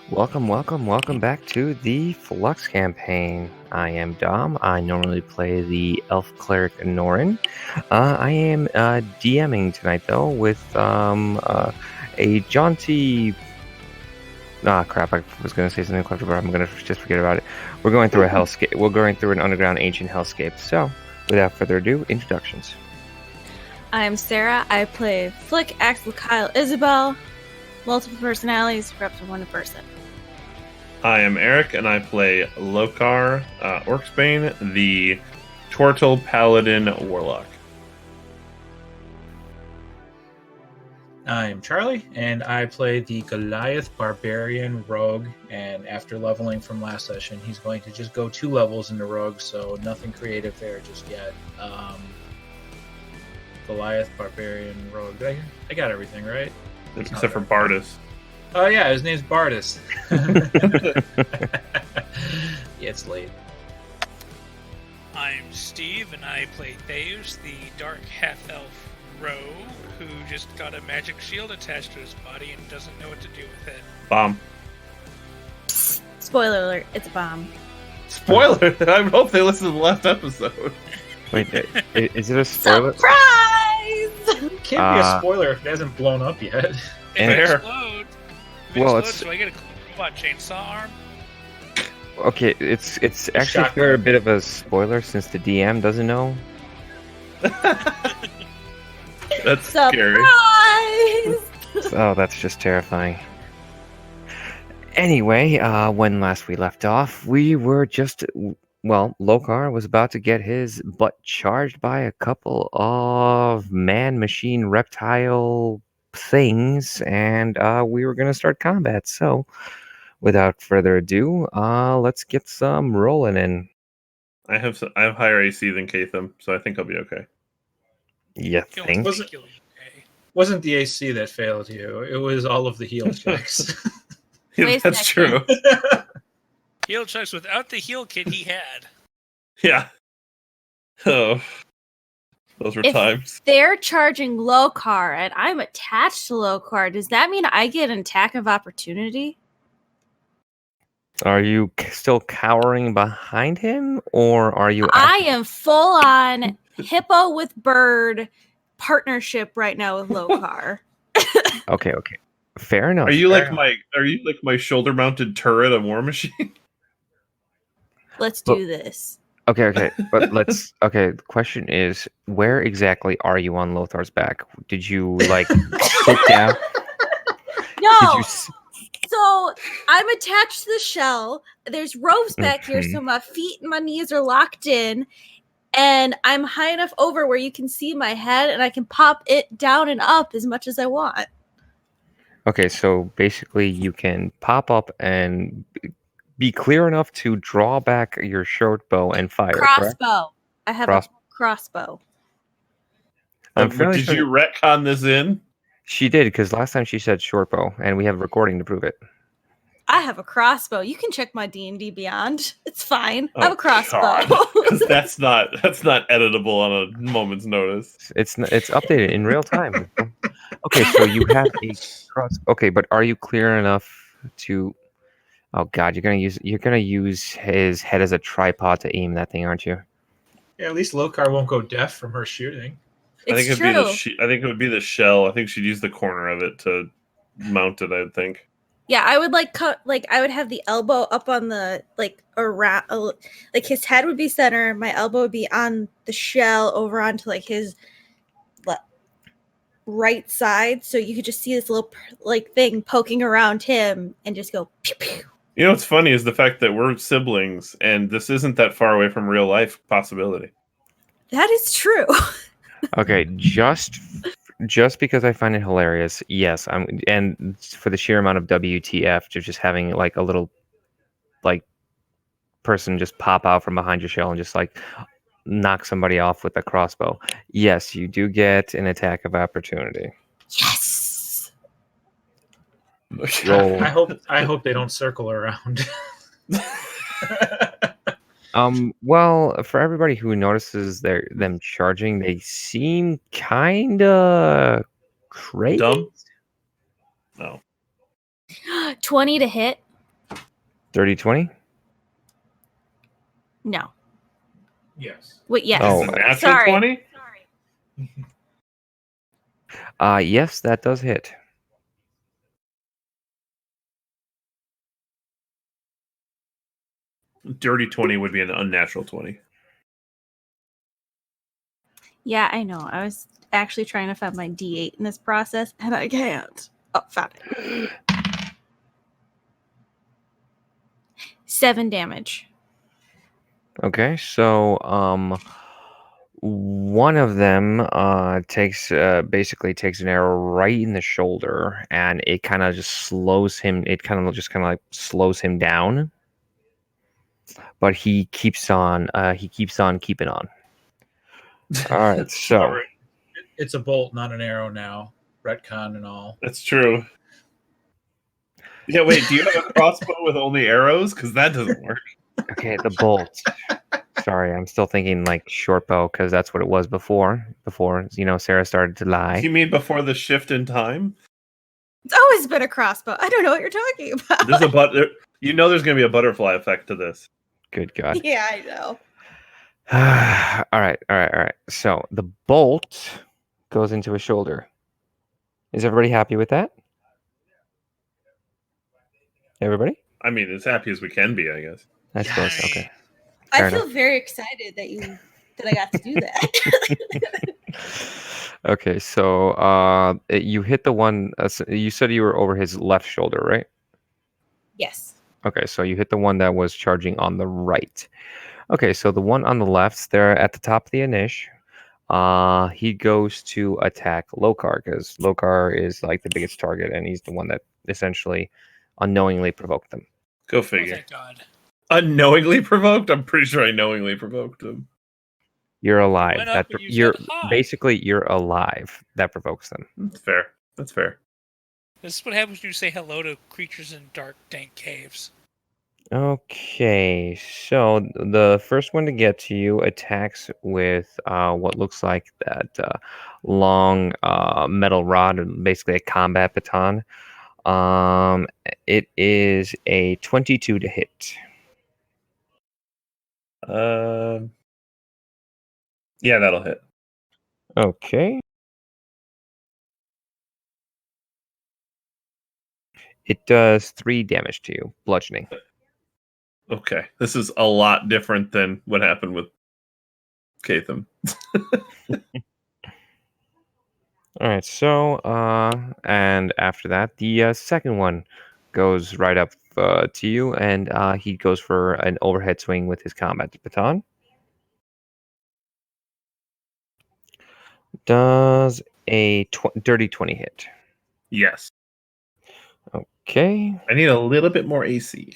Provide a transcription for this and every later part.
Welcome back to the Flux campaign. I am Dom. I normally play the Elf Cleric Norin. I am DMing tonight, though, with a jaunty... Ah, crap, I was going to say something clever, but I'm going to just forget about it. We're going through a hellscape. We're going through an underground ancient hellscape. So, without further ado, introductions. I'm Sarah. I play Flick, Axel, Kyle, Isabel. Multiple personalities, reps one person. I am Eric, and I play Lokar Orcsbane, the Tortle Paladin Warlock. I'm Charlie, and I play the Goliath Barbarian Rogue, and after leveling from last session, he's going to just go 2 levels into Rogue, so nothing creative there just yet. Goliath Barbarian Rogue. I got everything, right? Except for Bardus. Oh yeah, his name's Bardus. Yeah, it's late. I'm Steve, and I play Theus, the dark half-elf rogue, who just got a magic shield attached to his body and doesn't know what to do with it. Bomb. Spoiler alert, it's a bomb. Spoiler! I hope they listened to the last episode. Wait, is it a spoiler? Surprise! It can't be a spoiler if it hasn't blown up yet. If it explodes, do I get a what, chainsaw arm? Okay, it's actually for a bit of a spoiler since the DM doesn't know. That's Surprise! scary. Oh, that's just terrifying. Anyway, when last we left off, we were Lokar was about to get his butt charged by a couple of man-machine reptile things, and we were going to start combat. So, without further ado, let's get some rolling in. I have higher AC than Katham, so I think I'll be okay. You think? Wasn't the AC that failed you? It was all of the heal checks. Yeah, that's true. Heal checks without the heal kit he had. Yeah. Oh, those were times. They're charging Lokar, and I'm attached to Lokar. Does that mean I get an attack of opportunity? Are you still cowering behind him, or are you... I am full on hippo with bird partnership right now with Lokar. Okay. Fair enough. Are you like my shoulder-mounted turret of War Machine? Let's do this. Okay. But the question is, where exactly are you on Lothar's back? Did you sit down? No. So I'm attached to the shell. There's ropes back here, so my feet and my knees are locked in, and I'm high enough over where you can see my head, and I can pop it down and up as much as I want. Okay, so basically you can pop up and be clear enough to draw back your short bow and fire. Crossbow. Correct? I have a crossbow. Did you retcon this in? She did, because last time she said short bow, and we have a recording to prove it. I have a crossbow. You can check my D&D Beyond. It's fine. I have a crossbow. that's not editable on a moment's notice. It's updated in real time. Okay, so you have a cross. Okay, but are you clear enough to? Oh God, you're gonna use his head as a tripod to aim that thing, aren't you? Yeah, at least Lokar won't go deaf from her shooting. I think it would be the shell. I think she'd use the corner of it to mount it. I think. Yeah, I would I would have the elbow up on the around his head would be center, my elbow would be on the shell over onto his right side, so you could just see this little thing poking around him and just go pew pew. You know what's funny is the fact that we're siblings and this isn't that far away from real life possibility. That is true. Okay, just because I find it hilarious, yes, and for the sheer amount of WTF to just having a little person just pop out from behind your shell and just knock somebody off with a crossbow. Yes, you do get an attack of opportunity. Yes. I hope they don't circle around. Well, for everybody who notices them charging, they seem kinda crazy. Dumb? No. 20 to hit. Dirty 20? No. Yes. Wait, yes. Oh, Is it natural Sorry. 20? Yes, that does hit. Dirty 20 would be an unnatural 20. Yeah, I know. I was actually trying to find my D8 in this process, and I can't. Oh, found it. 7 damage. Okay, so one of them basically takes an arrow right in the shoulder, and it kind of just slows him. It kind of like slows him down, but he keeps on keeping on. All right, so However, it's a bolt, not an arrow now. Retcon and all. That's true. Yeah, wait, do you have a crossbow with only arrows? Because that doesn't work. okay, the bolt. Sorry, I'm still thinking like short bow because that's what it was before. Before Sarah started to lie. You mean before the shift in time? It's always been a crossbow. I don't know what you're talking about. There's there's going to be a butterfly effect to this. Good God. Yeah, I know. All right. So the bolt goes into his shoulder. Is everybody happy with that? Everybody? I mean, as happy as we can be, I guess. I suppose. Yay. Okay. I Fair feel enough. very excited that I got to do that. Okay, so you hit the one. You said you were over his left shoulder, right? Yes. Okay, so you hit the one that was charging on the right. Okay, so the one on the left, they're at the top of the Anish. He goes to attack Lokar because Lokar is like the biggest target, and he's the one that essentially unknowingly provoked them. Go Oh, figure. thank God. Unknowingly provoked? I'm pretty sure I knowingly provoked him. You're alive. Went up and you You're said hi. basically you're alive. That provokes them. That's fair. That's fair. This is what happens when you say hello to creatures in dark, dank caves. Okay, so the first one to get to you attacks with what looks like that long metal rod, basically a combat baton. It is a 22 to hit. Yeah, that'll hit. Okay. It does 3 damage to you, bludgeoning. Okay, this is a lot different than what happened with Catham. All right, so and after that, the second one goes right up to you, and he goes for an overhead swing with his combat baton. Does a dirty 20 hit? Yes. Okay, I need a little bit more AC.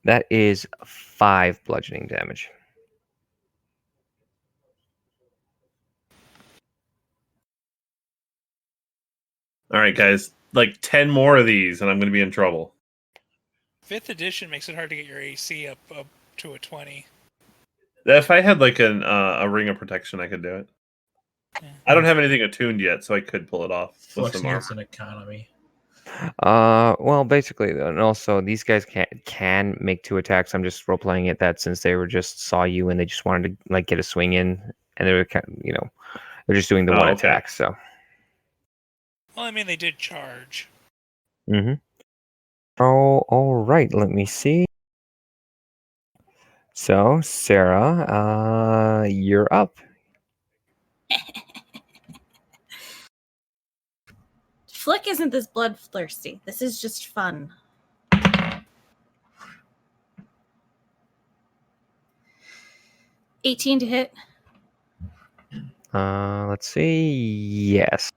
that is 5 bludgeoning damage. All right, guys. Like 10 more of these, and I'm going to be in trouble. 5th edition makes it hard to get your AC up to a 20. If I had like a ring of protection, I could do it. Yeah. I don't have anything attuned yet, so I could pull it off with Flux some armor. needs an economy. Well, basically, and also these guys can make 2 attacks. I'm just role playing it that since they saw you and they just wanted to like get a swing in, and they were they're just doing the one okay. attack. So. Well, I mean, they did charge. Mm-hmm. Oh, all right. Let me see. So, Sarah, you're up. Flick isn't this bloodthirsty. This is just fun. $18 to hit. Let's see. Yes.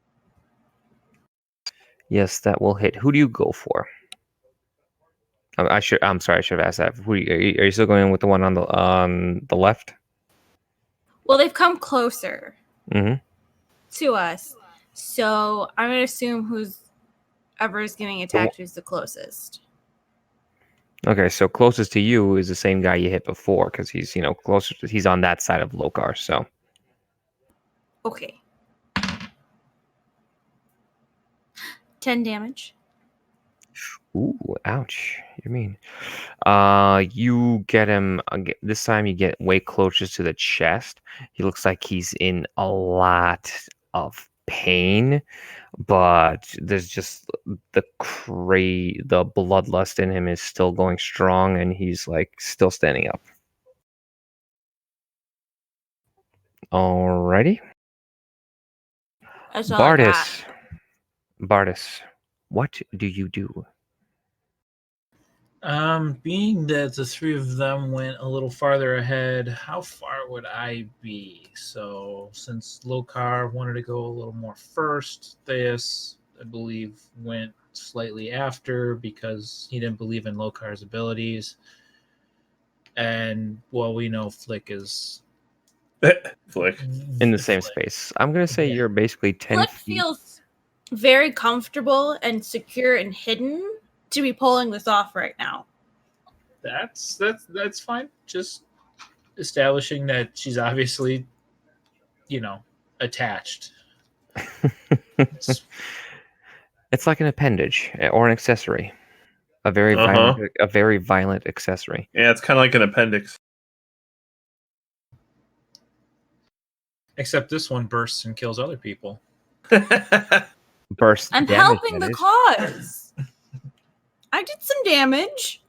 Yes, that will hit. Who do you go for? I'm sorry. I should have asked that. Are you still going with the one on the left? Well, they've come closer Mm-hmm. to us, so I'm gonna assume whoever is getting attacked who's the closest. Okay, so closest to you is the same guy you hit before because he's closer. He's on that side of Lokar. So. Okay. 10 damage. Ooh, ouch. You mean? You get him this time. You get way closer to the chest. He looks like he's in a lot of pain, but there's just the bloodlust in him is still going strong, and he's like still standing up. Alrighty, That's all I got. Bardis, what do you do? Being that the three of them went a little farther ahead, how far would I be? So, since Lokar wanted to go a little more first, Theus, I believe, went slightly after because he didn't believe in Lokar's abilities. And, well, we know Flick is Flick. In the same space. I'm gonna say you're basically 10 Flick feet. feels very comfortable and secure and hidden to be pulling this off right now. That's fine. Just establishing that she's obviously, attached. It's like an appendage or an accessory. A very violent accessory. Yeah, it's kind of like an appendix. Except this one bursts and kills other people. Burst. I'm damage, helping that the is. cause. I did some damage.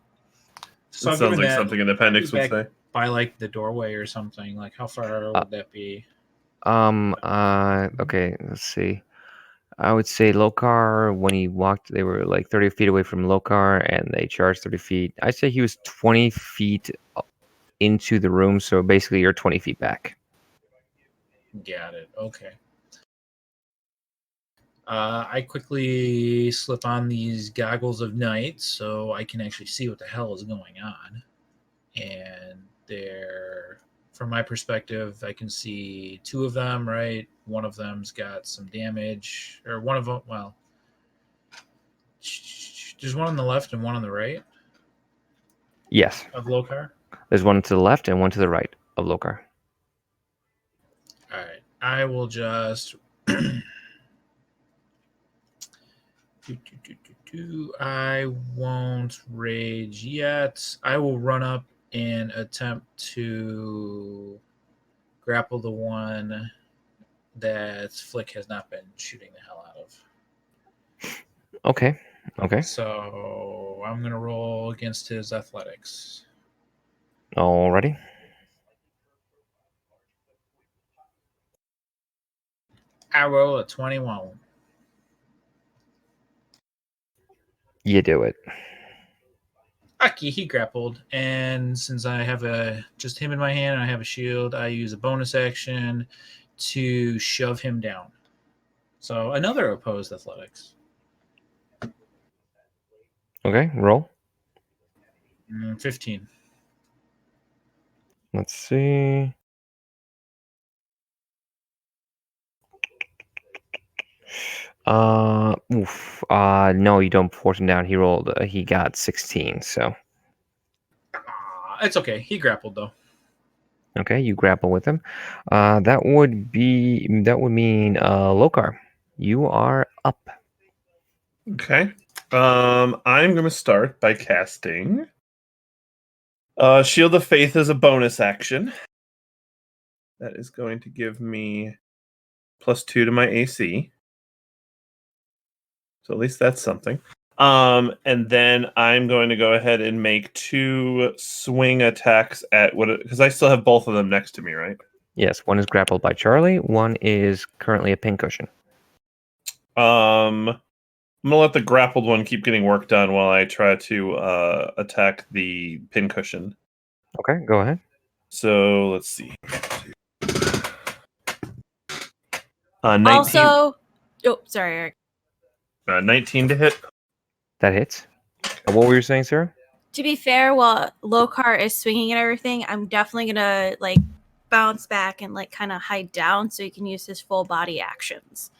So It sounds like something an appendix would say. By like the doorway or something. Like how far would that be? Okay, let's see. I would say Lokar, when he walked, they were like 30 feet away from Lokar, and they charged 30 feet. I'd say he was 20 feet into the room, so basically you're 20 feet back. Got it. Okay. I quickly slip on these goggles of night so I can actually see what the hell is going on. And they're, from my perspective, I can see two of them, right? One of them's got some damage, or one of them, well, there's one on the left and one on the right. Yes. Of Lokar? There's one to the left and one to the right of Lokar. All right. I will just... I won't rage yet. I will run up and attempt to grapple the one that Flick has not been shooting the hell out of. Okay. So I'm going to roll against his athletics. Alrighty. I roll a 21. You do it. Aki, he grappled, and since I have just him in my hand and I have a shield, I use a bonus action to shove him down. So another opposed athletics. Okay, roll. 15. Let's see. No, you don't force him down. He rolled. He got 16. So. It's okay. He grappled though. Okay, you grapple with him. That would mean Lokar, you are up. Okay. I'm gonna start by casting Shield of Faith as a bonus action. That is going to give me +2 to my AC. So at least that's something. And then I'm going to go ahead and make 2 swing attacks at because I still have both of them next to me, right? Yes, one is grappled by Charlie. One is currently a pincushion. I'm gonna let the grappled one keep getting work done while I try to attack the pincushion. Okay, go ahead. So let's see. 19. Also, sorry, Eric. 19 to hit. That hits. What were you saying, Sarah? To be fair, while Lokar is swinging and everything, I'm definitely gonna like bounce back and like kind of hide down so he can use his full body actions.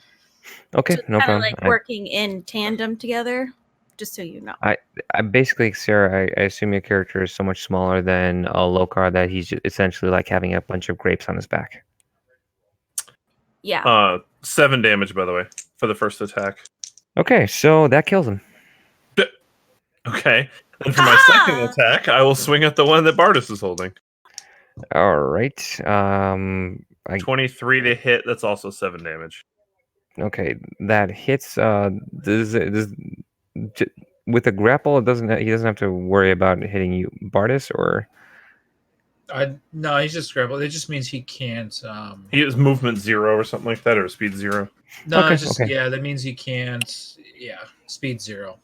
Okay, so no problem. Like working in tandem together, just so you know. I basically, Sarah, I assume your character is so much smaller than Lokar that he's essentially like having a bunch of grapes on his back. Yeah. 7 damage, by the way, for the first attack. Okay, so that kills him. Okay. And for my second Ah! attack, I will swing at the one that Bardus is holding. All right. 23 to hit. That's also 7 damage. Okay, that hits. With a grapple, he doesn't have to worry about hitting you, Bardus, or No, he's just grappled. It just means he can't. He has movement 0 or something like that, or speed 0. No, Okay, it's just okay. yeah. That means he can't. Yeah, speed 0,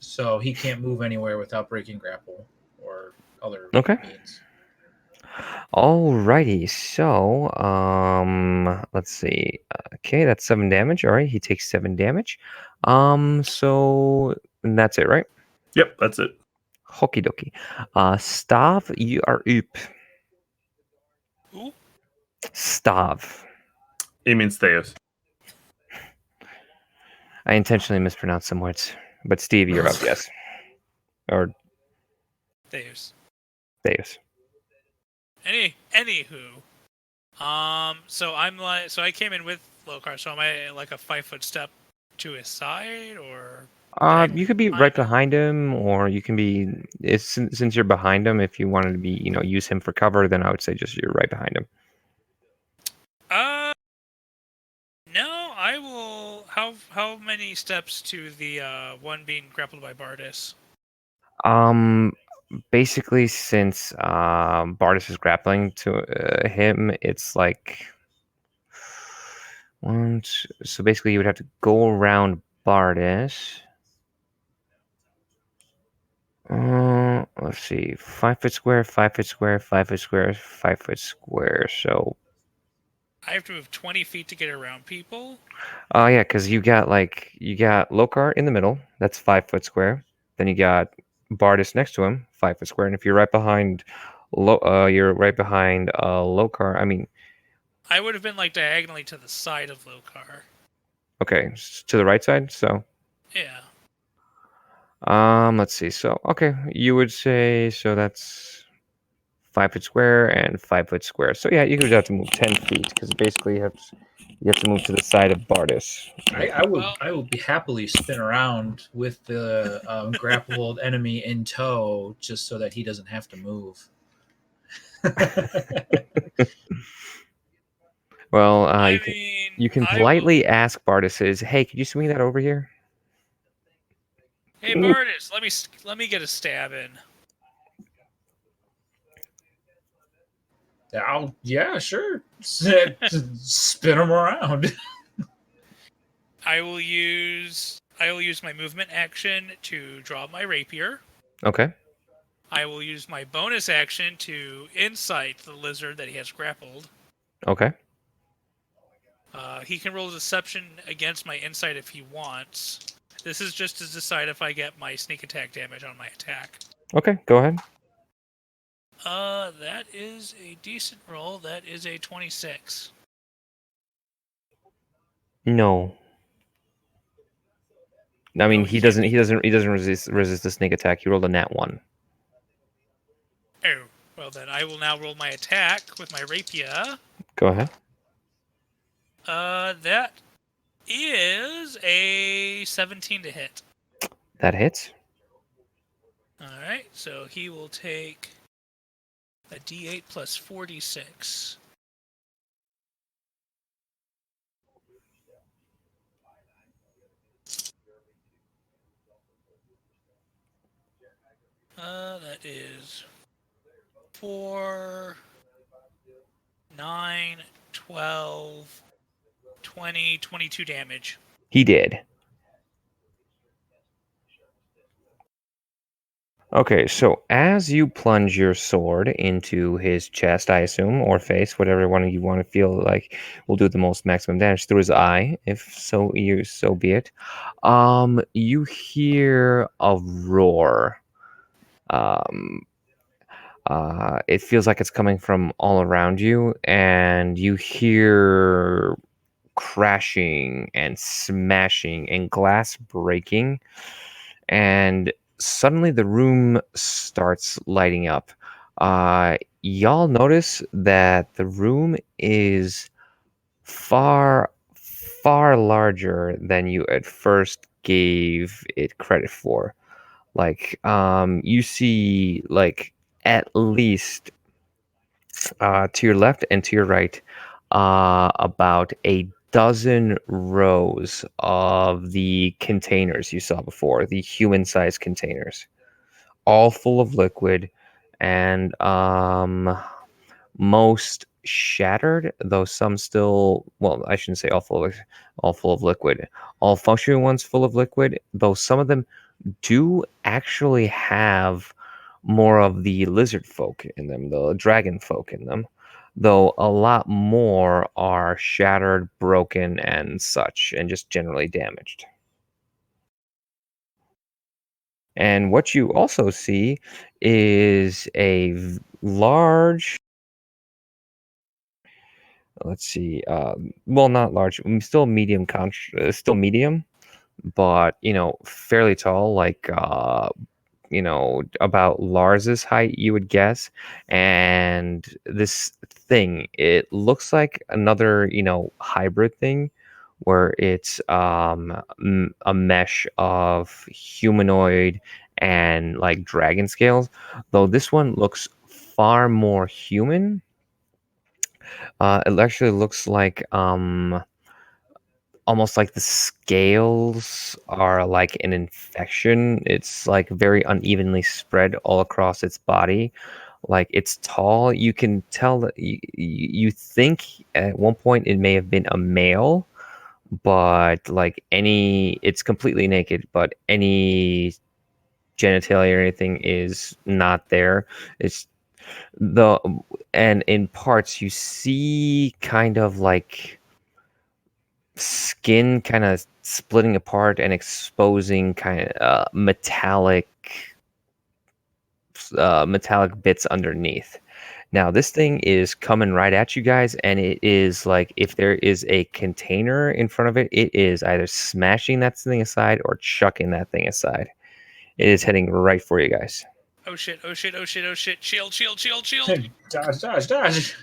so he can't move anywhere without breaking grapple or other Okay. means. Alrighty, so let's see. Okay, that's 7 damage. All right, he takes 7 damage. So that's it, right? Yep, that's it. Hoki dokie. Stav, you are up. Ooh, Stav. It means Theos. I intentionally mispronounced some words, but Steve, you're up. Yes, or Theus. Theos. Anywho, so I came in with Lokar. So am I like a 5-foot step to his side, or? You could be right behind him, or you can be. Since you're behind him, if you wanted to be, use him for cover, then I would say just you're right behind him. No, I will. How many steps to the one being grappled by Bardus? Basically, since Bardus is grappling to him, it's like so basically, you would have to go around Bardus. Let's see, 5-foot square, 5-foot square, 5-foot square, 5-foot square. So, I have to move 20 feet to get around people. yeah, because you got Lokar in the middle. That's 5-foot square. Then you got Bardus next to him, 5-foot square. And if you're right behind, Lokar. I mean, I would have been like diagonally to the side of Lokar. okay, to the right side. So, Yeah. let's see. So, okay, you would say so. That's 5-foot square and 5-foot square. So yeah, you would have to move 10 feet because basically you have to move to the side of Bardus. I would be happily spin around with the grappled enemy in tow, just so that he doesn't have to move. Well, mean, you can politely ask Bardus, "Hey, could you swing that over here?" Hey, Bardus, let me get a stab in. Yeah, sure. Spin him around. I will use my movement action to draw my rapier. Okay. I will use my bonus action to insight the lizard that he has grappled. Okay. He can roll deception against my insight if he wants. This is just to decide if I get my sneak attack damage on my attack. Okay, go ahead. That is a decent roll. That is a 26. No. I mean, No, he doesn't resist the sneak attack. He rolled a nat 1. Oh, well then I will now roll my attack with my rapier. Go ahead. That is a 17 to hit. That hits. Alright, so he will take a d8 plus 46. That is 4, 9, 12, 20, 22 damage. He did. Okay, so as you plunge your sword into his chest, I assume, or face, whatever one you want to feel like will do the most maximum damage through his eye, if so be it. You hear a roar. It feels like it's coming from all around you, and you hear crashing and smashing and glass breaking, and suddenly the room starts lighting up. Y'all notice that the room is far, far larger than you at first gave it credit for. Like you see like at least to your left and to your right about a dozen rows of the containers you saw before, the human-sized containers, all full of liquid, and most shattered, though some still, well, I shouldn't say all full of liquid. All functioning ones full of liquid, though some of them do actually have more of the lizard folk in them, the dragon folk in them, though a lot more are shattered, broken, and such, and just generally damaged. And what you also see is a large, let's see, well, not large, still medium, still medium, but fairly tall, like about Lars's height, you would guess. And this thing, it looks like another, hybrid thing where it's a mesh of humanoid and like dragon scales, though this one looks far more human. It actually looks like almost like the scales are like an infection. It's like very unevenly spread all across its body. Like it's tall. You can tell that you think at one point it may have been a male, but like it's completely naked, but any genitalia or anything is not there. It's the and in parts you see kind of like skin kind of splitting apart and exposing kind of metallic bits underneath. Now this thing is coming right at you guys, and it is like if there is a container in front of it, it is either smashing that thing aside or chucking that thing aside. It is heading right for you guys. Oh shit, oh shit, oh shit, oh shit. Shield, shield, shield, shield. Dodge, dodge, dodge.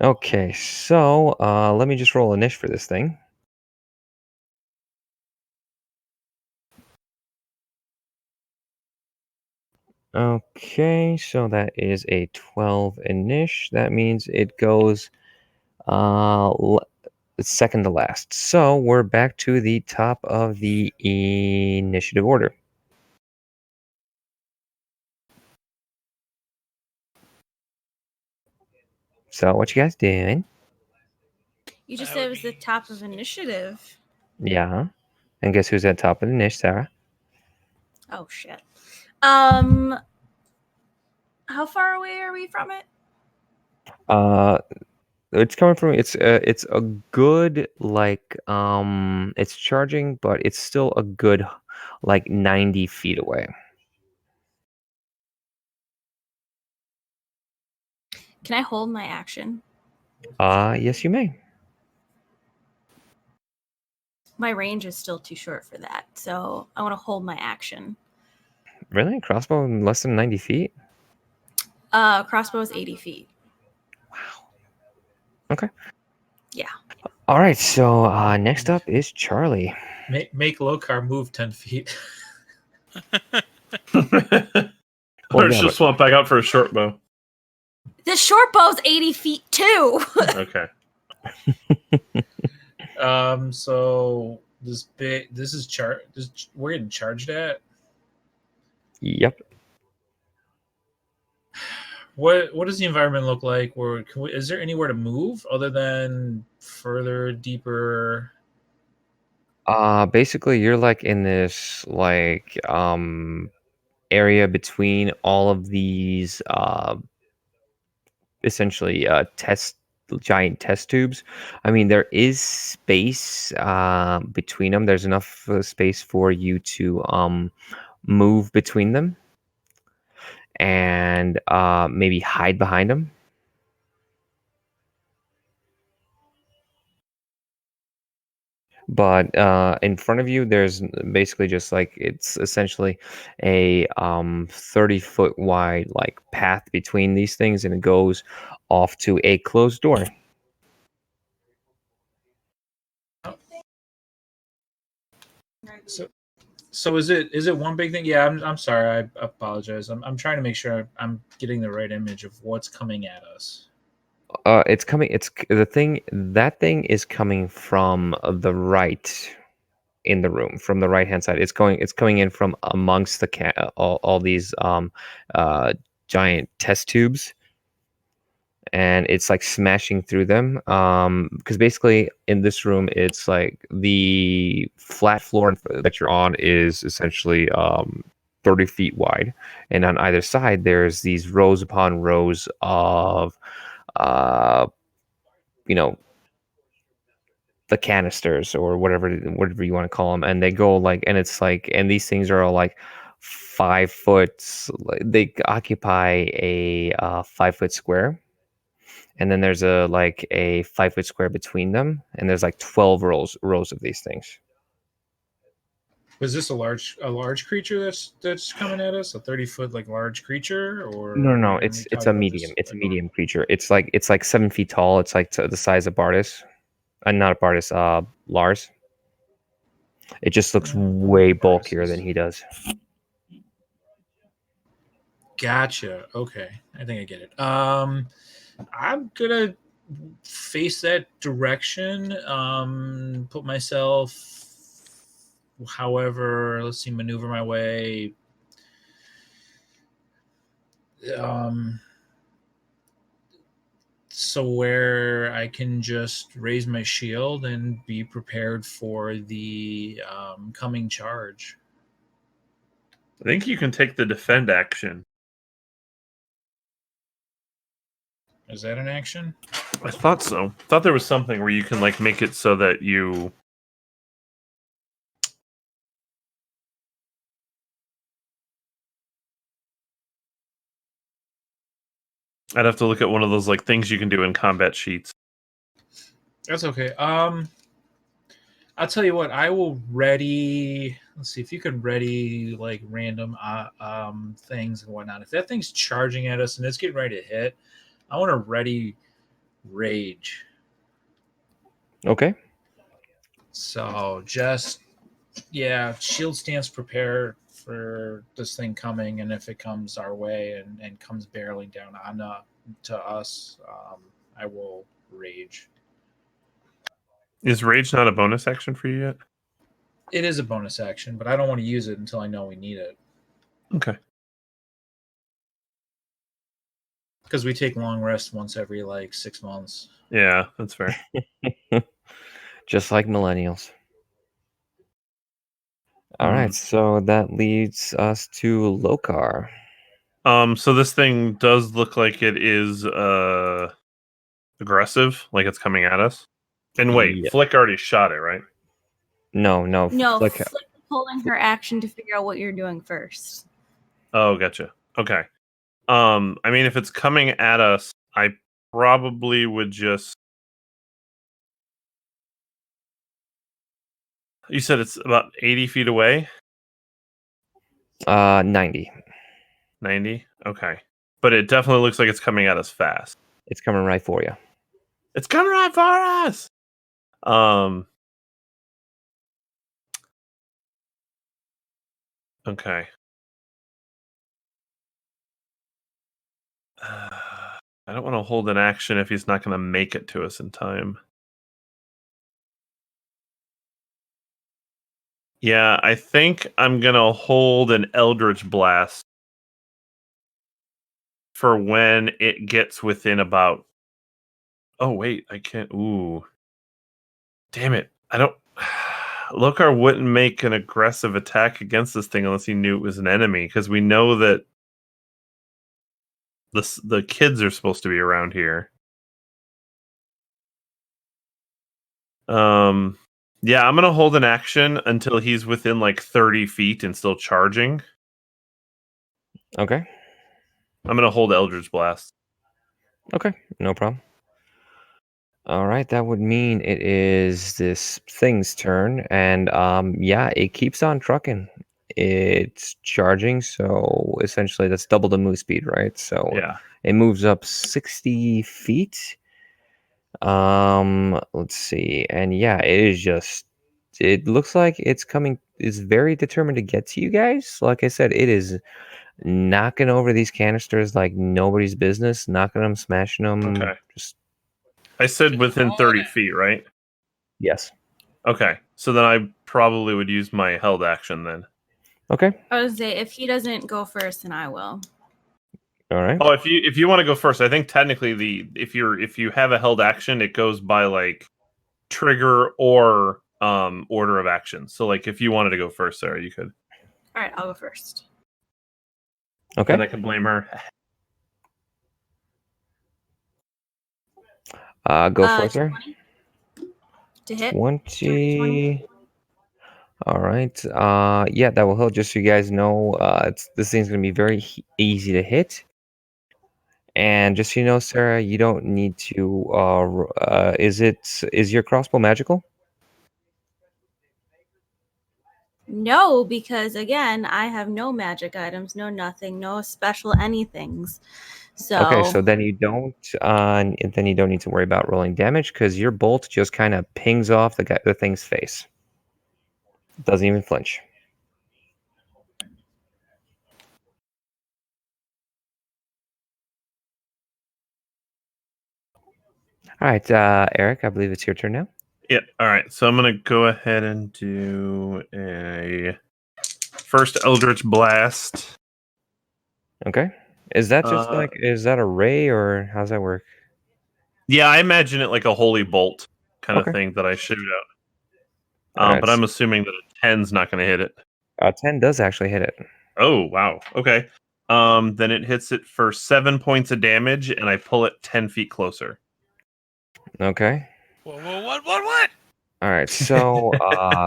Okay, so let me just roll a niche for this thing. Okay, so that is a 12 initial. That means it goes second to last. So we're back to the top of the initiative order. So what you guys doing? You just said it was the top of initiative. Yeah. And guess who's at top of the niche, Sarah? Oh shit. How far away are we from it? It's coming from it's a good like it's charging, but it's still a good like 90 feet away. Can I hold my action? Yes, you may. My range is still too short for that, so I want to hold my action. Really? Crossbow in less than 90 feet? Crossbow is 80 feet. Wow. Okay. Yeah. All right, so next up is Charlie. Make Lokar move 10 feet. Or she'll swap back out for a short bow. The short bow's 80 feet too. Okay. So we're getting charged at. Yep. What does the environment look like? Is there anywhere to move other than further, deeper? Basically you're like in this like area between all of these essentially giant test tubes. I mean, there is space between them. There's enough space for you to move between them and maybe hide behind them. But in front of you, there's basically just like it's essentially a 30-foot wide like path between these things, and it goes off to a closed door. So is it one big thing? Yeah, I'm sorry. I apologize. I'm trying to make sure I'm getting the right image of what's coming at us. It's coming. It's the thing. That thing is coming from the right in the room, from the right hand side. It's going. It's coming in from amongst the all these uh, giant test tubes, and it's like smashing through them. Because basically in this room, it's like the flat floor that you're on is essentially 30 feet wide, and on either side there's these rows upon rows of uh you know the canisters or whatever you want to call them, and they go like, and it's like, and these things are all like 5 foot. They occupy a 5 foot square, and then there's a 5 foot square between them, and there's like 12 rows of these things. Was this a large creature that's coming at us? A 30-foot like large creature, or No, are we it's talking a about medium. just It's a a normal? medium creature. It's like 7 feet tall. It's like the size of Bardis, not Bardis, Lars. It just looks way bulkier than he does. Gotcha. Okay, I think I get it. I'm gonna face that direction. Put myself, however, let's see, maneuver my way. Um, so where I can just raise my shield and be prepared for the coming charge. I think you can take the defend action. Is that an action? I thought so. I thought there was something where you can like make it so that you. I'd have to look at one of those like things you can do in combat sheets. That's okay. I'll tell you what. I will ready. Let's see if you can ready like random things and whatnot. If that thing's charging at us and it's getting ready to hit, I want to ready rage. Okay. So just shield stance, prepare for this thing coming, and if it comes our way and comes barreling down on to us, I will rage. Is rage not a bonus action for you yet? It is a bonus action, but I don't want to use it until I know we need it. Okay. Because we take long rests once every like 6 months. Yeah, that's fair. Just like millennials. All right, so that leads us to Lokar. So this thing does look like it is aggressive, like it's coming at us. And wait, Yeah. Flick already shot it, right? No. Flick pulling her action to figure out what you're doing first. Oh, gotcha. Okay. I mean, if it's coming at us, I probably would just. You said it's about 80 feet away? 90. 90? Okay. But it definitely looks like it's coming at us fast. It's coming right for you. It's coming right for us! Okay. I don't want to hold an action if he's not going to make it to us in time. Yeah, I think I'm going to hold an Eldritch Blast for when it gets within about... Oh, wait, I can't... Ooh. Damn it. I don't... Lokar wouldn't make an aggressive attack against this thing unless he knew it was an enemy, because we know that the kids are supposed to be around here. Yeah, I'm gonna hold an action until he's within like 30 feet and still charging. Okay. I'm gonna hold Eldritch Blast. Okay, no problem. All right, that would mean it is this thing's turn, and it keeps on trucking. It's charging, so essentially that's double the move speed, right? So Yeah. it moves up 60 feet. Let's see, and it is just. It looks like it's coming is very determined to get to you guys. Like I said, it is knocking over these canisters like nobody's business, knocking them, smashing them. Okay. Just I said Just within hauling 30 it. feet, right? yes. Okay. So then I probably would use my held action then. Okay. I was say if he doesn't go first, then I will. All right. Oh, if you want to go first, I think technically if you have a held action, it goes by like trigger or order of action. So like if you wanted to go first, Sarah, you could. All right, I'll go first. Okay. And I can blame her. Go for it, sir. 20 to hit. 20. All right. Yeah, that will help. Just so you guys know, this thing's gonna be very easy to hit. And just so you know, Sarah, you don't need to. Is your crossbow magical? No, because again, I have no magic items, no nothing, no special anythings. So Okay, so then you don't. Then you don't need to worry about rolling damage because your bolt just kind of pings off the thing's face. Doesn't even flinch. All right, Eric, I believe it's your turn now. Yeah. All right. So I'm gonna go ahead and do a first Eldritch Blast. Okay. Is that just is that a ray or how's that work? Yeah, I imagine it like a holy bolt kind of Okay. thing that I shoot out. All right. But I'm assuming that a 10's not going to hit it. 10 does actually hit it. Oh wow. Okay. Then it hits it for 7 points of damage, and I pull it 10 feet closer. Okay. Whoa, what? All right. So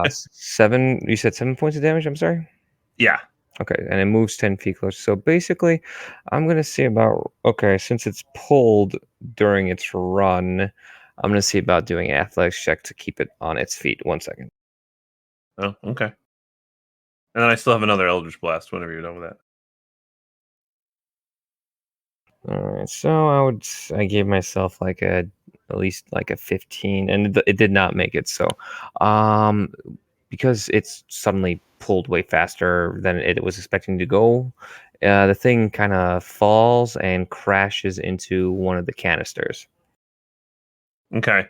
7. You said 7 points of damage. I'm sorry. Yeah. Okay, and it moves 10 feet closer. So basically, I'm gonna see about since it's pulled during its run, I'm gonna see about doing an athletics check to keep it on its feet. 1 second. Oh, okay. And then I still have another Eldritch Blast whenever you're done with that. All right, so I gave myself like at least like a 15, and it did not make it. So, because it's suddenly pulled way faster than it was expecting to go, the thing kind of falls and crashes into one of the canisters. Okay.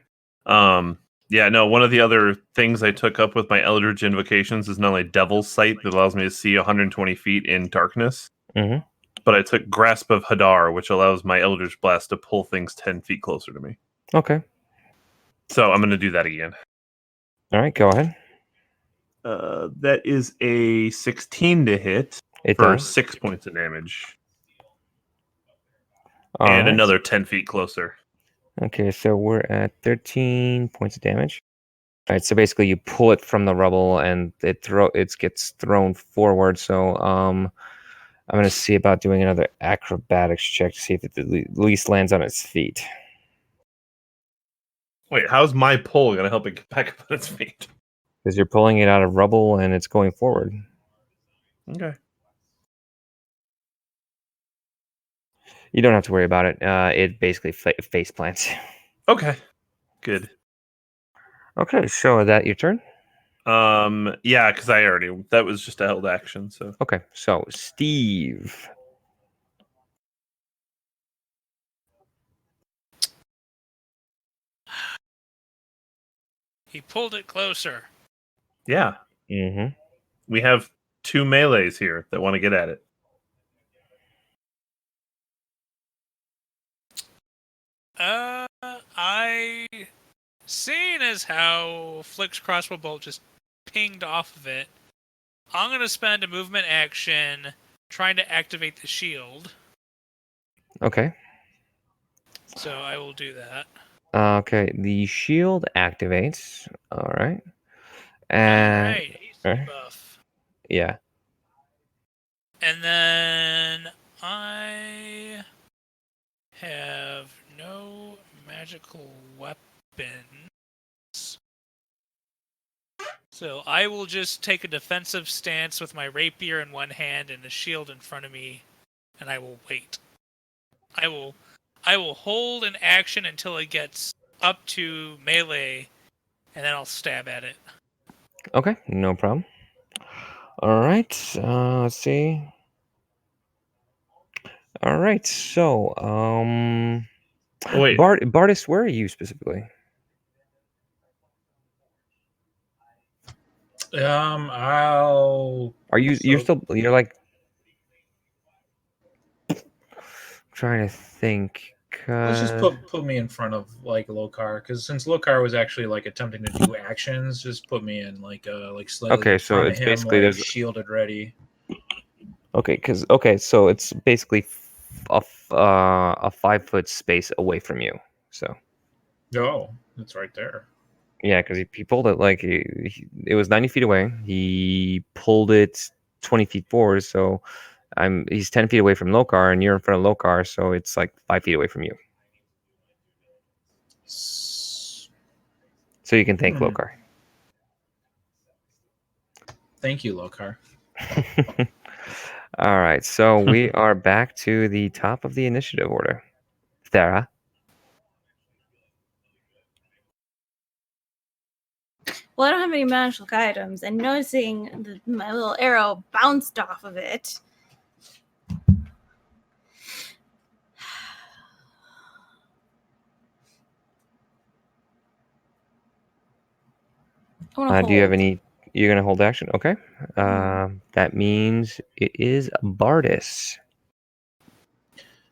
Yeah, no, one of the other things I took up with my Eldritch Invocations is not only Devil's Sight that allows me to see 120 feet in darkness, Mm-hmm. but I took Grasp of Hadar, which allows my Eldritch Blast to pull things 10 feet closer to me. Okay. So I'm going to do that again. All right, go ahead. That is a 16 to hit It for does. 6 points of damage. All and right. another 10 feet closer. Okay, so we're at 13 points of damage. All right, so basically you pull it from the rubble and it gets thrown forward. So I'm gonna see about doing another acrobatics check to see if it at least lands on its feet. Wait, how's my pull going to help it get back up on its feet? Because you're pulling it out of rubble and it's going forward. Okay. You don't have to worry about it. It basically face plants. Okay. Good. Okay, so is that your turn? Yeah, because that was just a held action. So Okay, so Steve. He pulled it closer. yeah, Mm-hmm. we have 2 melees here that want to get at it. Seeing as how Flux crossbow bolt just pinged off of it, I'm gonna spend a movement action trying to activate the shield. Okay. So I will do that. Okay, the shield activates. All right. Alright, All AC right. buff. Yeah. And then I have no magical weapons. So I will just take a defensive stance with my rapier in one hand and the shield in front of me, and I will wait. I will hold an action until it gets up to melee, and then I'll stab at it. Okay, no problem. All right. Let's see. All right. So, Wait. Bardis, where are you specifically? I'll. Are you? You're So- still. You're like trying to think. Let's just put me in front of like Lokar, because since Lokar was actually like attempting to do actions, just put me in like slightly Okay, in so front it's of him, basically like there's shielded ready. so it's basically a 5 foot space away from you. So Oh, it's right there. yeah, because he pulled it like it was 90 feet away. He pulled it 20 feet forward. So he's 10 feet away from Lokar, and you're in front of Lokar, so it's like 5 feet away from you. So you can thank Lokar. Thank you, Lokar. All right, so we are back to the top of the initiative order. Thera. Well, I don't have any magical items, and noticing my little arrow bounced off of it. Do you have any? You're gonna hold action, okay? That means it is Bardis.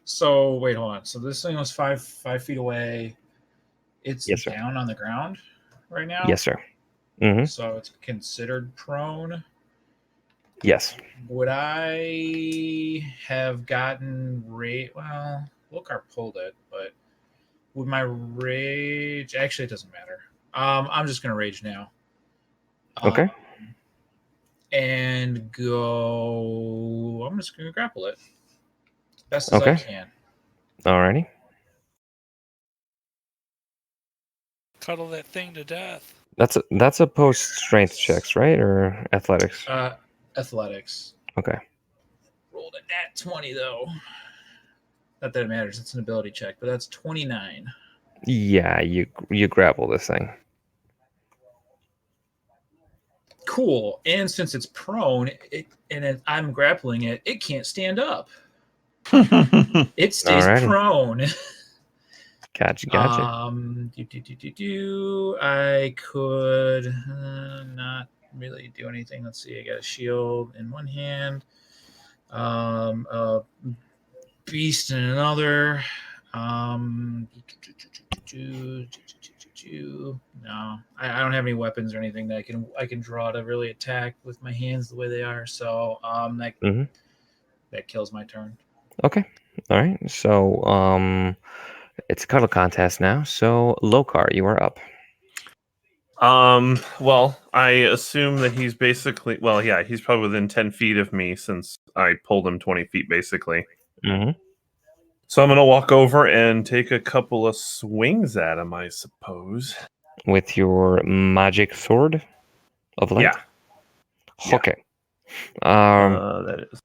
So wait, hold on. So this thing was 5 feet away. It's Yes, sir. down on the ground right now. Yes, sir. Mm-hmm. So it's considered prone. Yes. Would I have gotten rage? Well, Lokar pulled it, but would my rage? Actually, it doesn't matter. I'm just gonna rage now. Okay. And go. I'm just gonna grapple it best as I can. Alrighty. Cuddle that thing to death. That's a post strength checks, right, or athletics? Athletics. Okay. Rolled a nat 20 though. Not that it matters. It's an ability check, but that's 29. Yeah, you grapple this thing. Cool. And since it's prone, I'm grappling it, it can't stand up. It stays prone. Gotcha. I could not really do anything. Let's see. I got a shield in one hand, a beast in another. No, I don't have any weapons or anything that I can draw to really attack with my hands the way they are. So that kills my turn. Okay. All right. So it's a cuddle contest now. So Lokar, you are up. Well, I assume that he's basically he's probably within 10 feet of me since I pulled him 20 feet basically. Mm-hmm. So I'm gonna walk over and take a couple of swings at him, I suppose. With your magic sword of light? Yeah. Okay. That is.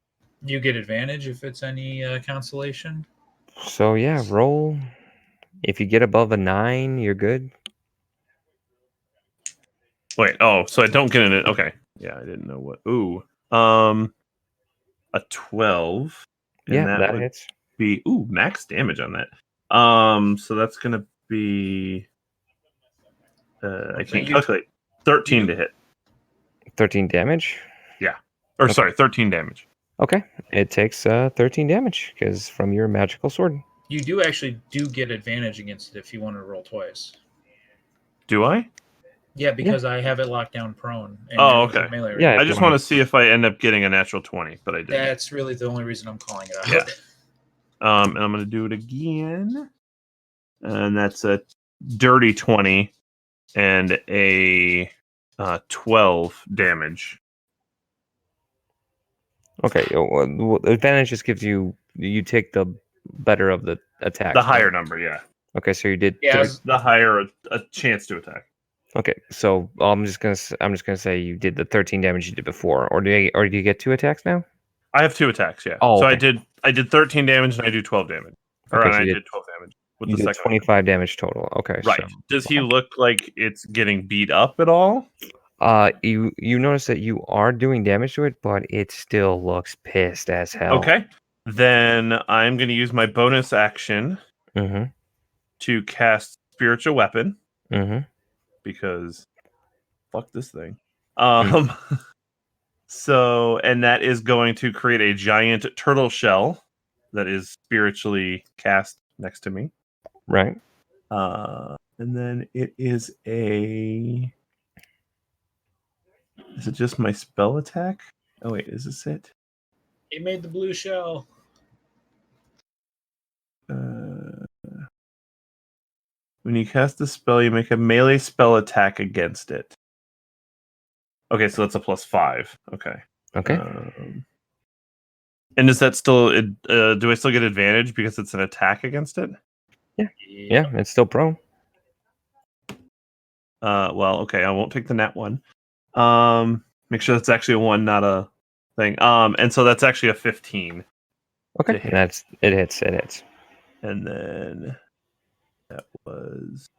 You get advantage if it's any constellation. So yeah, roll. If you get above a 9, you're good. Wait, so I don't get in it. Okay. Yeah, I didn't know what. Ooh. A 12. And that would hits. Be max damage on that. So that's gonna be I can't calculate. 13 to hit. 13 damage? Yeah. Or sorry, 13 damage. Okay. It takes 13 damage because from your magical sword. You do get advantage against it if you want to roll twice. Do I? Yeah, because I have it locked down prone. And okay. Melee Yeah, I just want to see if I end up getting a natural 20, but I didn't. That's really the only reason I'm calling it out. Yeah. And I'm going to do it again. And that's a dirty 20 and a 12 damage. Okay. Advantage just gives you take the better of the attack. The higher number, yeah. Okay, so you did. Yeah, the higher a chance to attack. Okay, so I'm just gonna say you did the 13 damage you did before, or do you get 2 attacks now? I have 2 attacks, yeah. Oh, so okay. I did 13 damage and I do 12 damage. Okay, I did 12 damage with you the did second 25 damage total. Okay, right. So, Does he look like it's getting beat up at all? You notice that you are doing damage to it, but it still looks pissed as hell. Okay. Then I'm going to use my bonus action Mm-hmm. to cast Spiritual Weapon Mm-hmm. because fuck this thing. So, and that is going to create a giant turtle shell that is spiritually cast next to me. Right. And then it is a. Is it just my spell attack? Oh wait, is this it? He made the blue shell. When you cast the spell, you make a melee spell attack against it. Okay, so that's a +5. Okay. Okay. And is that still? Do I still get advantage because it's an attack against it? Yeah, it's still prone. Well, okay, I won't take the nat one. Make sure that's actually a 1, not a thing. And so that's actually a 15. Okay, it hits. It hits. And then that was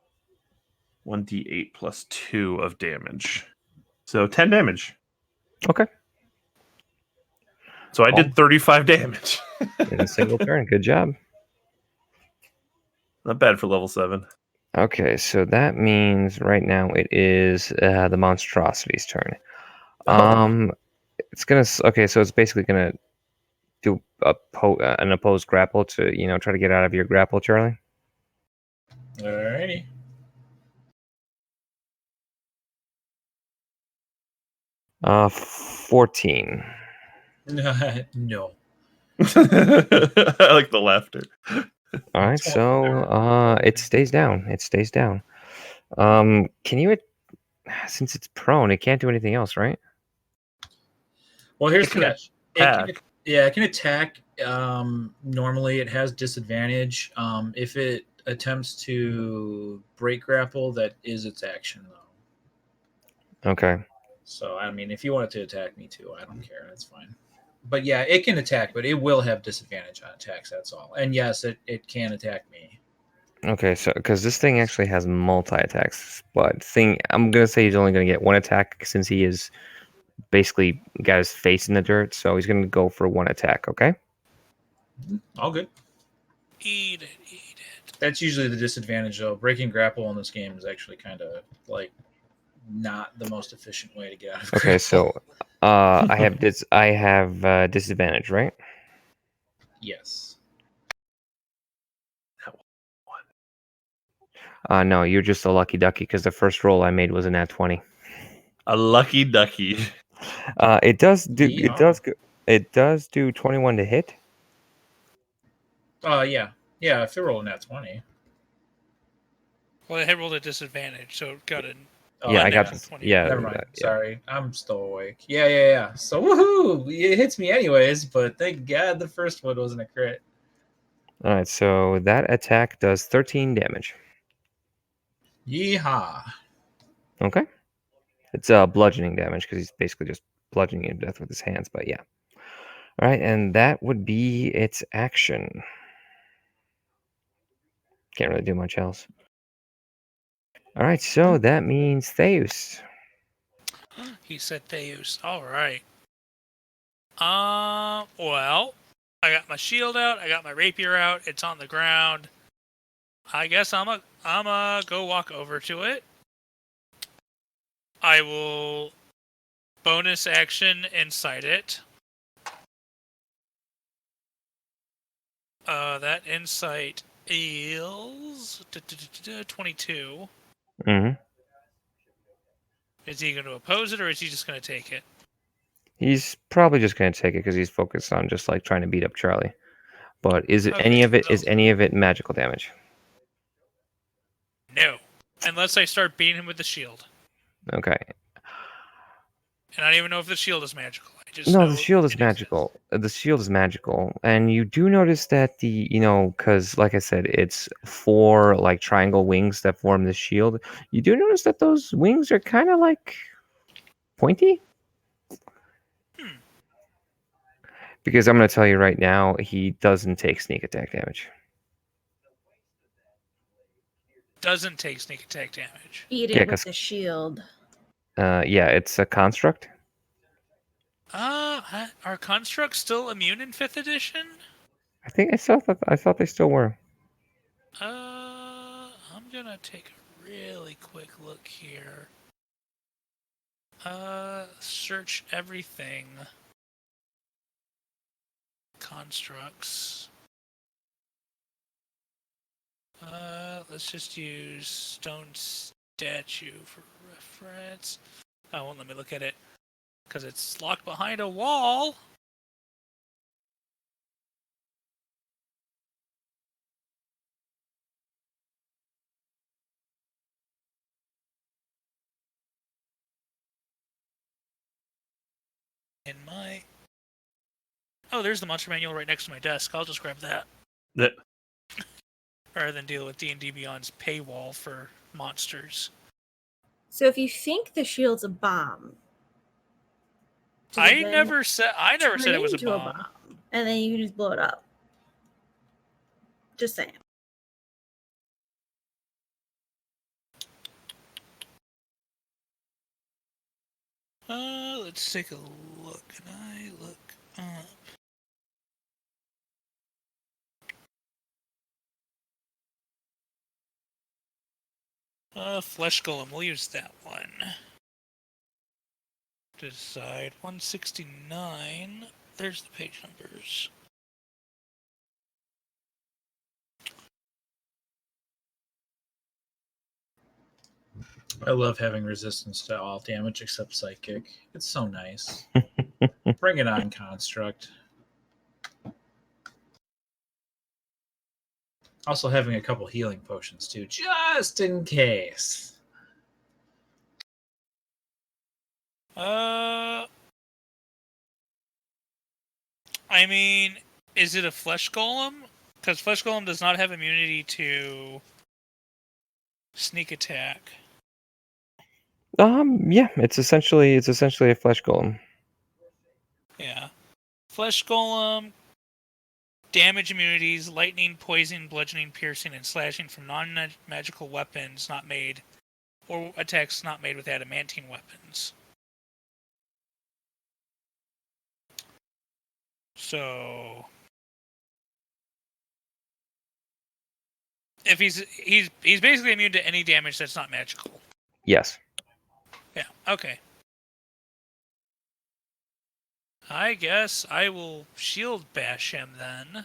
1d8 plus 2 of damage. So 10 damage. Okay. So I did 35 damage. In a single turn. Good job. Not bad for level 7. Okay, so that means right now it is the monstrosity's turn. It's gonna. Okay, so it's basically gonna do an opposed grapple to try to get out of your grapple, Charlie. Alrighty. Uh, 14. No. I like the laughter. All right, so it stays down. It stays down. Can you, since it's prone, it can't do anything else, right? Well, here's It the can catch. attack. It can attack. Normally, it has disadvantage. If it attempts to break grapple, that is its action, though. Okay. So, I mean, if you want it to attack me too, I don't care. That's fine. But yeah, it can attack, but it will have disadvantage on attacks. That's all. And yes, it can attack me. Okay, so because this thing actually has multi attacks, but I'm gonna say he's only gonna get one attack since he is basically got his face in the dirt, so he's gonna go for one attack. Okay. All good. Eat it. That's usually the disadvantage, though. Breaking grapple in this game is actually kind of like not the most efficient way to get out of grapple. Okay, so I have disadvantage, right? Yes. No, you're just a lucky ducky because the first roll I made was a nat 20. A lucky ducky. It does do. Yeah. It does do 21 to hit. Yeah. If it rolled a nat 20. Well, it rolled a disadvantage, so it got a. Yeah, I got this. 20. Yeah, Never mind. yeah. Sorry, I'm still awake. Yeah. So woohoo! It hits me anyways, but thank God the first one wasn't a crit. All right, so that attack does 13 damage. Yeehaw! Okay. It's bludgeoning damage because he's basically just bludgeoning you to death with his hands. But yeah. All right, and that would be its action. Can't really do much else. All right, so that means Theus. He said Theus. All right. Well, I got my shield out. I got my rapier out. It's on the ground. I guess I'm a go walk over to it. I will bonus action inside it. That insight is 22. Mm-hmm. Is he going to oppose it, or is he just going to take it? He's probably just going to take it because he's focused on just like trying to beat up Charlie. But is it any of it magical damage? No, unless I start beating him with the shield. Okay. And I don't even know if the shield is magical. No, the shield is magical. The shield is magical, and you do notice that because like I said, it's 4 like triangle wings that form the shield. You do notice that those wings are kind of like pointy. Because I'm going to tell you right now, he doesn't take sneak attack damage. Doesn't take sneak attack damage. Beat it with the shield. Yeah, it's a construct. Are constructs still immune in 5th edition? I think I thought they still were. I'm gonna take a really quick look here. Search everything. Constructs. Let's just use stone statue for reference. Oh, won't let me look at it because it's locked behind a wall. In my... Oh, there's the monster manual right next to my desk. I'll just grab that. That Rather than deal with D&D Beyond's paywall for monsters. So if you think the shield's a bomb, does it I then never said turn it was a into bomb. and then you can just blow it up. Just saying. Let's take a look. Can I look up? Flesh Golem. We'll use that one. Decide 169. There's the page numbers. I love having resistance to all damage except psychic. It's so nice. Bring it on, construct. Also having a couple healing potions too, just in case. I mean, is it a Flesh Golem? Because Flesh Golem does not have immunity to sneak attack. Yeah, it's essentially a flesh golem. Yeah. Flesh Golem, damage immunities, lightning, poison, bludgeoning, piercing, and slashing from non-magical weapons not made, or attacks not made with adamantine weapons. So, if he's basically immune to any damage that's not magical. Yes. Yeah. Okay. I guess I will shield bash him then.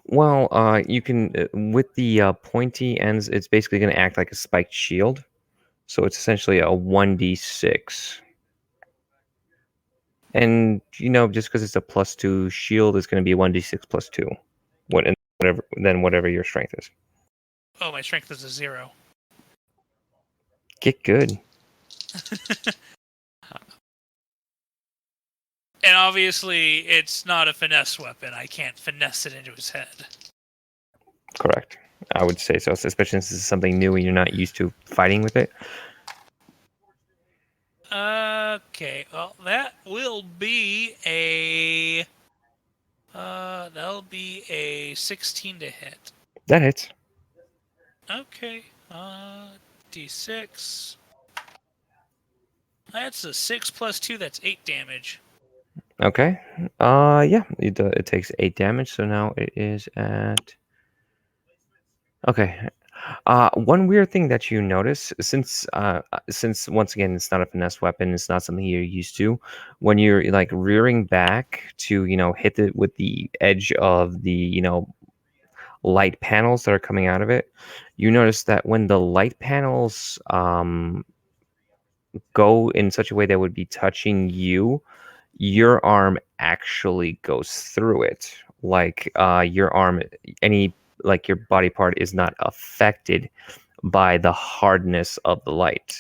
Well, you can with the pointy ends. It's basically going to act like a spiked shield, so it's essentially a 1d6. And just because it's a +2 shield, it's going to be a 1d6 +2. Whatever your strength is. Oh, my strength is a 0. Get good. And obviously, it's not a finesse weapon. I can't finesse it into his head. Correct. I would say so, especially since this is something new and you're not used to fighting with it. Okay, well, that will be a... that'll be a 16 to hit. That hits. Okay, D6. That's a 6 plus 2, that's 8 damage. Okay. Yeah, it takes 8 damage, so now it is at... Okay. One weird thing that you notice, since once again it's not a finesse weapon, it's not something you're used to. When you're like rearing back to hit it with the edge of the light panels that are coming out of it, you notice that when the light panels go in such a way that would be touching you, your arm actually goes through it. Like your arm, your body part is not affected by the hardness of the light.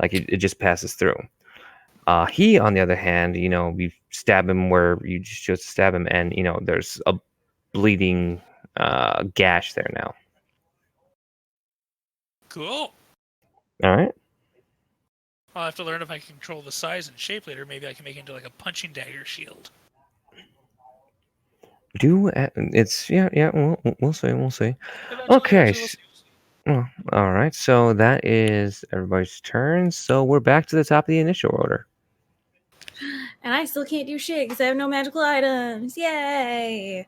Like it just passes through. He, on the other hand, you stab him where you just stab him, and there's a bleeding gash there now. Cool. All right. I'll have to learn if I can control the size and shape later. Maybe I can make it into like a punching dagger shield. We'll see. Eventually, Okay. we'll see. Oh, all right. So that is everybody's turn. So we're back to the top of the initial order. And I still can't do shit because I have no magical items. Yay!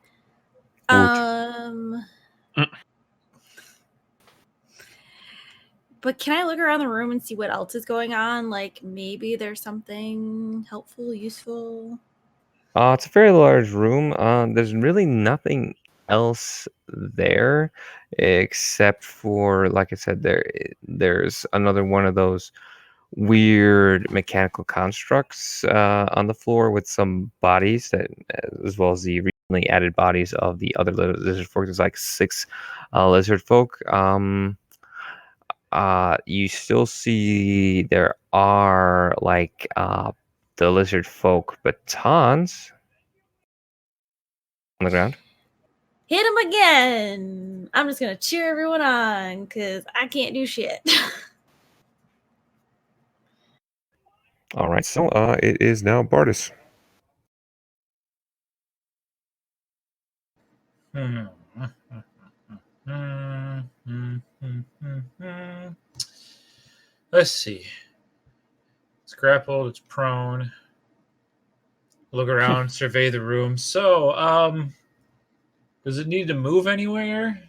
Woot. But can I look around the room and see what else is going on? Like maybe there's something helpful, useful. It's a very large room. There's really nothing else there except for, like I said, there's another one of those weird mechanical constructs on the floor with some bodies that, as well as the recently added bodies of the other lizard folk. There's like 6 lizard folk. You still see there are like the lizard folk batons on the ground. Hit him again. I'm just gonna cheer everyone on because I can't do shit. All right, so it is now Bardis. Let's see. It's grappled, it's prone. Look around, survey the room. So, does it need to move anywhere?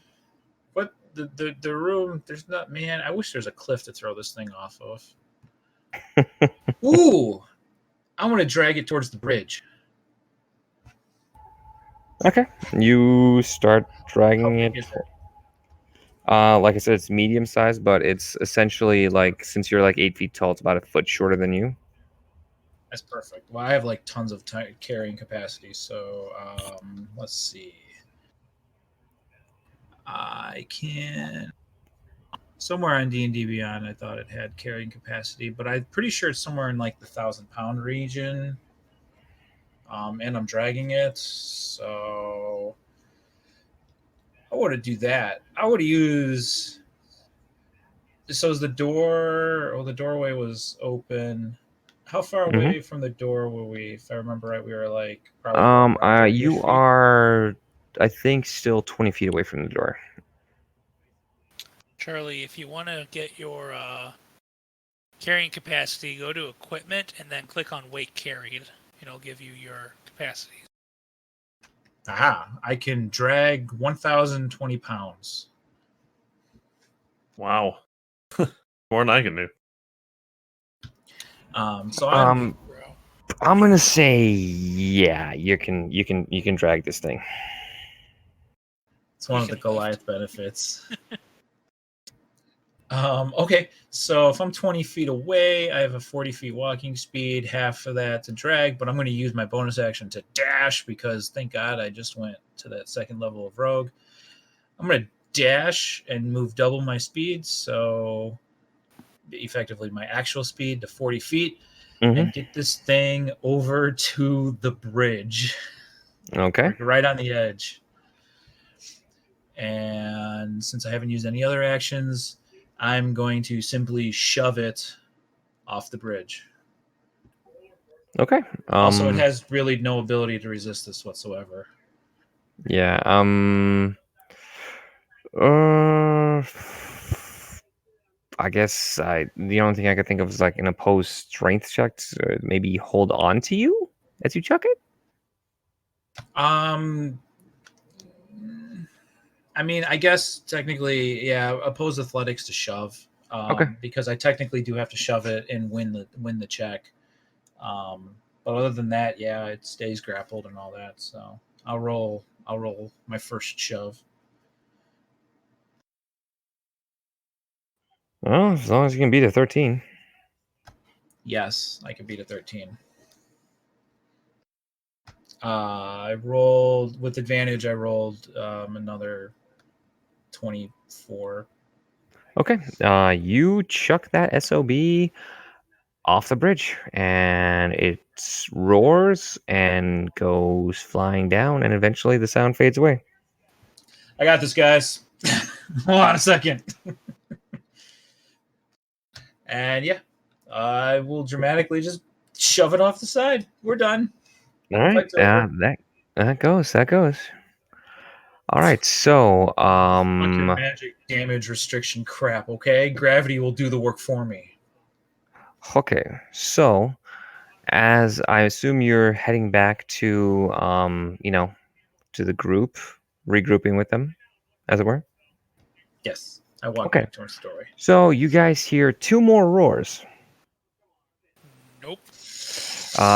What the room? There's not. Man, I wish there's a cliff to throw this thing off of. Ooh, I want to drag it towards the bridge. Okay, you start dragging How it. big is it? Like I said, it's medium sized, but it's essentially like, since you're like 8 feet tall, it's about a foot shorter than you. That's perfect. Well, I have like tons of carrying capacity, so let's see. I can somewhere on D&D Beyond. I thought it had carrying capacity, but I'm pretty sure it's somewhere in like the 1,000-pound region. And I'm dragging it, so I want to do that. I would use. So is the door? Oh, the doorway was open. How far away from the door were we? If I remember right, we were like probably around 30 You feet. are, I think, still 20 feet away from the door. Charlie, if you want to get your carrying capacity, go to equipment and then click on weight carried. It'll give you your capacity. Aha! I can drag 1,020 pounds. Wow. More than I can do. So I'm gonna say, yeah, you can drag this thing. It's one of the Goliath benefits. Okay, so if I'm 20 feet away, I have a 40 feet walking speed, half of that to drag, but I'm going to use my bonus action to dash because thank God I just went to that second level of rogue. I'm going to dash and move double my speed, so effectively my actual speed to 40 feet, and get this thing over to the bridge. Okay. Right on the edge. And since I haven't used any other actions, I'm going to simply shove it off the bridge. Okay. Also, it has really no ability to resist this whatsoever. Yeah. I guess the only thing I could think of is like an opposed strength check to maybe hold on to you as you chuck it. I mean, I guess technically, yeah, oppose athletics to shove. Okay. Because I technically do have to shove it and win the check. But other than that, yeah, it stays grappled and all that. So I'll roll my first shove. Well, as long as you can beat a 13. Yes, I can beat a 13. I rolled with advantage. I rolled another 24. Okay. You chuck that SOB off the bridge, and it roars and goes flying down, and eventually the sound fades away. I got this, guys. Hold on a second. And yeah, I will dramatically just shove it off the side. We're done. All right. That goes. All right, so Fuck your magic damage restriction crap, okay? Gravity will do the work for me. okay, so as I assume you're heading back to to the group, regrouping with them, as it were. Yes, I walk Okay. back to our story. So you guys hear two more roars. Nope.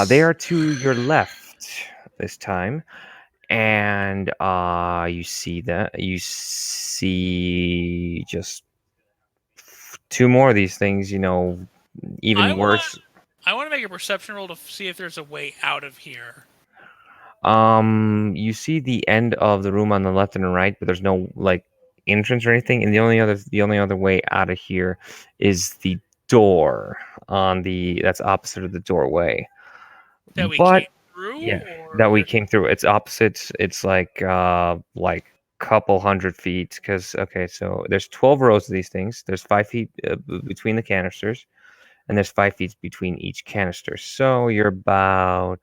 They are to your left this time, and you see just two more of these things. Even worse. I want to make a perception roll to see if there's a way out of here. You see the end of the room on the left and the right, but there's no like entrance or anything. And the only other way out of here is the door that's opposite of the doorway. That we But came through, yeah, or that we came through. It's opposite. It's like couple hundred feet. Because okay, so there's 12 rows of these things. There's 5 feet between the canisters, and there's 5 feet between each canister. So you're about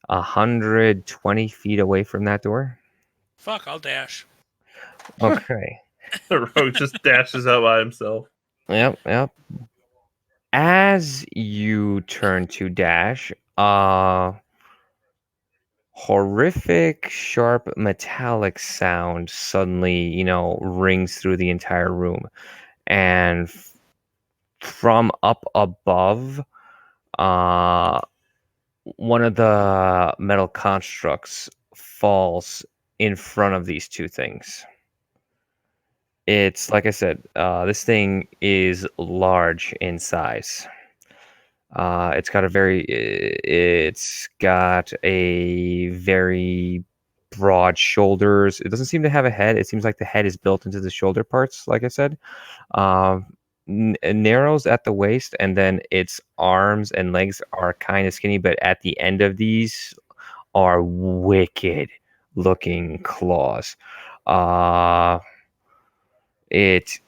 120 feet away from that door. Fuck, I'll dash. Okay. The rogue just dashes out by himself. Yep. As you turn to dash, horrific, sharp, metallic sound suddenly, rings through the entire room. And from up above, uh, one of the metal constructs falls in front of these two things. It's like I said, this thing is large in size. It's got a very broad shoulders. It doesn't seem to have a head. It seems like the head is built into the shoulder parts, like I said. Narrows at the waist, and then its arms and legs are kind of skinny, but at the end of these are wicked looking claws. It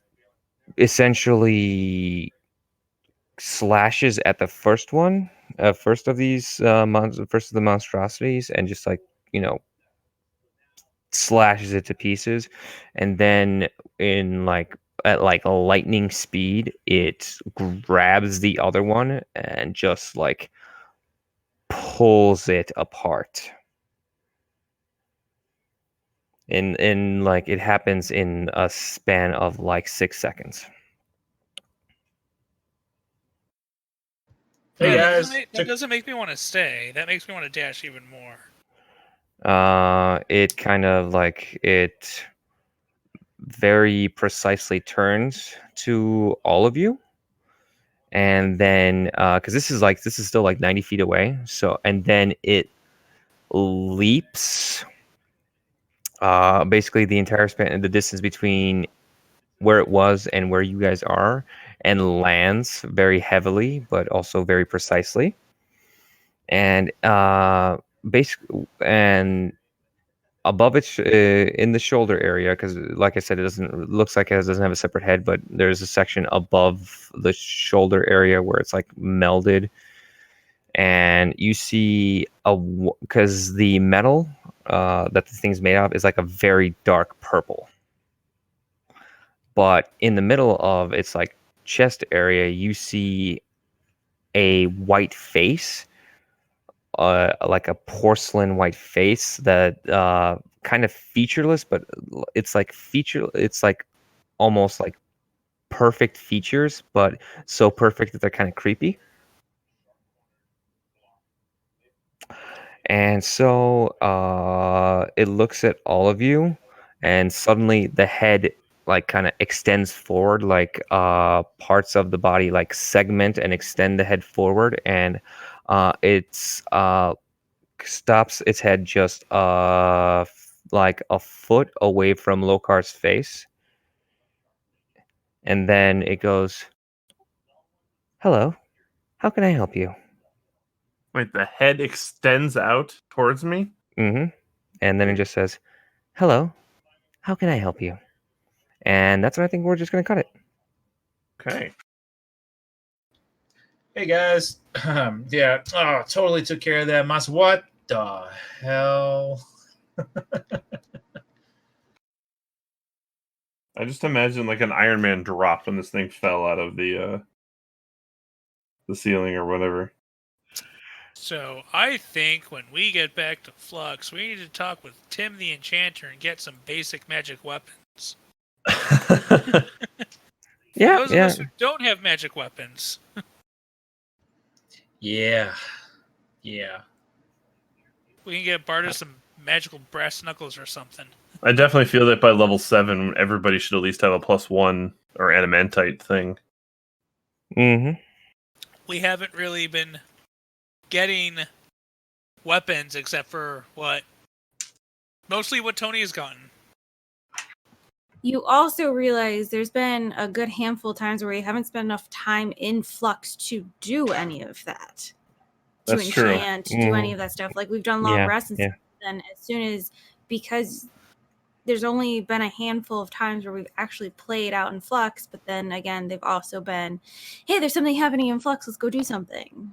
essentially slashes at the first of the monstrosities, and just like slashes it to pieces, and then in at like a lightning speed, it grabs the other one and just like pulls it apart. And like it happens in a span of like 6 seconds. Hey guys, That doesn't make me want to stay. That makes me want to dash even more. It kind of like it very precisely turns to all of you, and then because this is still like 90 feet away, so and then it leaps basically the entire span, the distance between where it was and where you guys are, and lands very heavily but also very precisely, and basically and above it in the shoulder area, because like I said, looks like it doesn't have a separate head, but there's a section above the shoulder area where it's like melded, and you see because the metal that the thing's made of is like a very dark purple, but in the middle of its like chest area you see a white face, like a porcelain white face that kind of featureless, but it's like almost like perfect features, but so perfect that they're kind of creepy. And so it looks at all of you, and suddenly the head like kind of extends forward, like parts of the body like segment and extend the head forward, and it's stops its head just like a foot away from Lokar's face, and then it goes, "Hello, how can I help you?" Wait, the head extends out towards me? Mm-hmm. And then it just says, "Hello, how can I help you?" And that's when I think we're just gonna cut it. Okay. hey guys. Yeah, totally took care of that. What the hell? I just imagine like an Iron Man drop when this thing fell out of the ceiling or whatever. So I think when we get back to Flux, we need to talk with Tim the Enchanter and get some basic magic weapons. Yeah, Those of yeah. us who don't have magic weapons. Yeah. We can get Barda some magical brass knuckles or something. I definitely feel that by level 7, everybody should at least have a +1 or adamantite thing. Mm-hmm. We haven't really been getting weapons except for mostly what Tony has gotten. You also realize there's been a good handful of times where we haven't spent enough time in Flux to do any of that. That's to true. enchant, to do any of that stuff. Like we've done long rests and stuff. Then as soon as, because there's only been a handful of times where we've actually played out in Flux, but then again, they've also been, hey, there's something happening in Flux, let's go do something.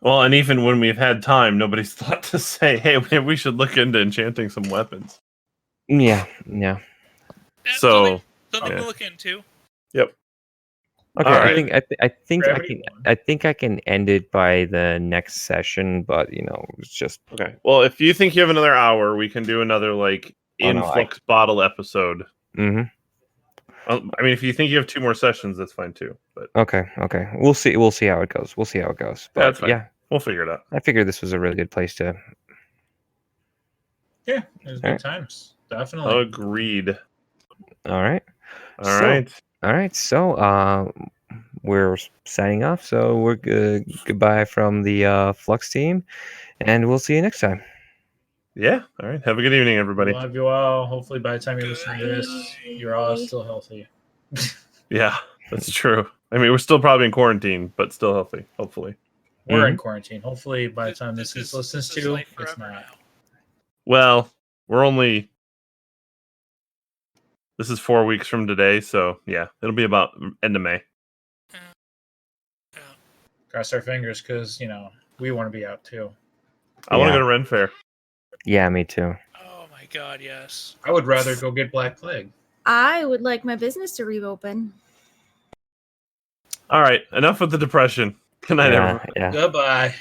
Well, and even when we've had time, nobody's thought to say, hey, we should look into enchanting some weapons. Yeah. So something to look into. Yep. Okay, right. I think I can end it by the next session, but it's just okay. Well, if you think you have another hour, we can do another Flux bottle episode. Mm-hmm. I mean, if you think you have 2 more sessions, that's fine too. But okay, we'll see how it goes. But that's fine. We'll figure it out. I figured this was a really good place to. Yeah, it was good times. Definitely. Agreed. All right. All right. So, we're signing off. So we're goodbye from the Flux team, and we'll see you next time. Yeah. All right. Have a good evening, everybody. Love you all. Hopefully, by the time you listen to this, you're all still healthy. Yeah, that's true. I mean, we're still probably in quarantine, but still healthy. Hopefully, we're in quarantine. Hopefully, by the time this is listened to, it's not. Well, we're only. This is 4 weeks from today, so yeah, it'll be about end of May. Cross our fingers, because we want to be out too. I want to go to Ren Fair. Yeah, me too. Oh my god, yes. I would rather go get Black Plague. I would like my business to reopen. All right, enough with the depression. Good night, everyone. Yeah. Goodbye.